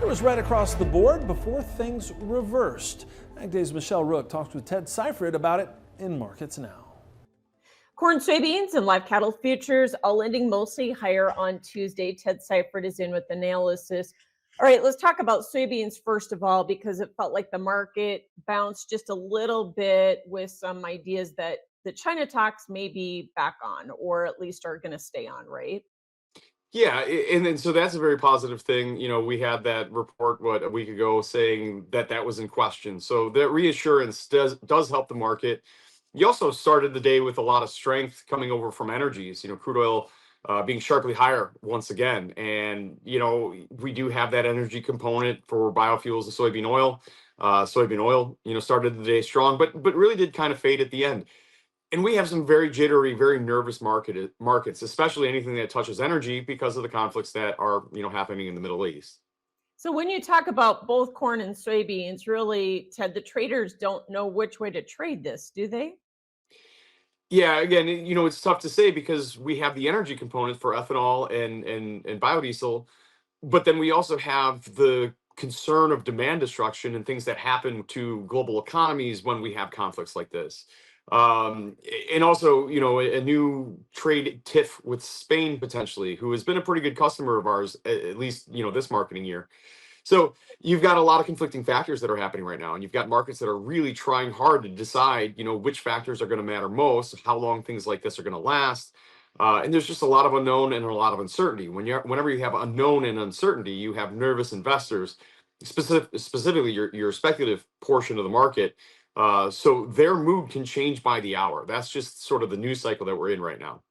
was right across the board before things reversed. Ag Day's Michelle Rook talks with Ted Seifert about it in Markets Now. Corn, soybeans, and live cattle futures all ending mostly higher on Tuesday. Ted Seifert is in with analysis. All right, let's talk about soybeans first of all, because it felt like the market bounced just a little bit with some ideas that the China talks may be back on, or at least are going to stay on, right? Yeah, and then so that's a very positive thing. We had that report a week ago saying that that was in question. So that reassurance does help the market. You also started the day with a lot of strength coming over from energies. Crude oil being sharply higher once again, and we do have that energy component for biofuels and soybean oil. Soybean oil, started the day strong, but really did kind of fade at the end. And we have some very jittery, very nervous markets, especially anything that touches energy because of the conflicts that are, happening in the Middle East. So when you talk about both corn and soybeans, really, Ted, the traders don't know which way to trade this, do they? Yeah, again, it's tough to say because we have the energy component for ethanol and biodiesel, but then we also have the concern of demand destruction and things that happen to global economies when we have conflicts like this. And also, a new trade tiff with Spain potentially, who has been a pretty good customer of ours, at least, this marketing year. So you've got a lot of conflicting factors that are happening right now, and you've got markets that are really trying hard to decide, which factors are going to matter most, how long things like this are going to last. And there's just a lot of unknown and a lot of uncertainty. Whenever you have unknown and uncertainty, you have nervous investors, specifically your speculative portion of the market. So their mood can change by the hour. That's just sort of the news cycle that we're in right now.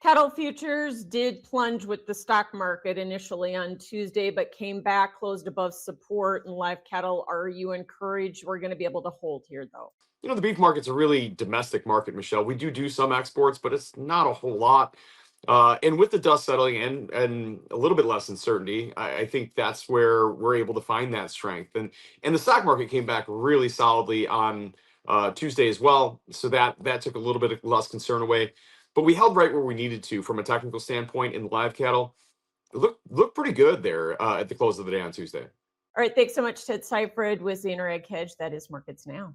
Cattle futures did plunge with the stock market initially on Tuesday, but came back, closed above support. And live cattle, are you encouraged we're going to be able to hold here, though? The beef market's a really domestic market, Michelle. We do some exports, but it's not a whole lot. And with the dust settling and a little bit less uncertainty, I think that's where we're able to find that strength. And the stock market came back really solidly on Tuesday as well, so that took a little bit of less concern away. But we held right where we needed to from a technical standpoint in live cattle. It looked pretty good there at the close of the day on Tuesday. All right, thanks so much, Ted Seifert with Zaner Ag Hedge. That is Markets Now.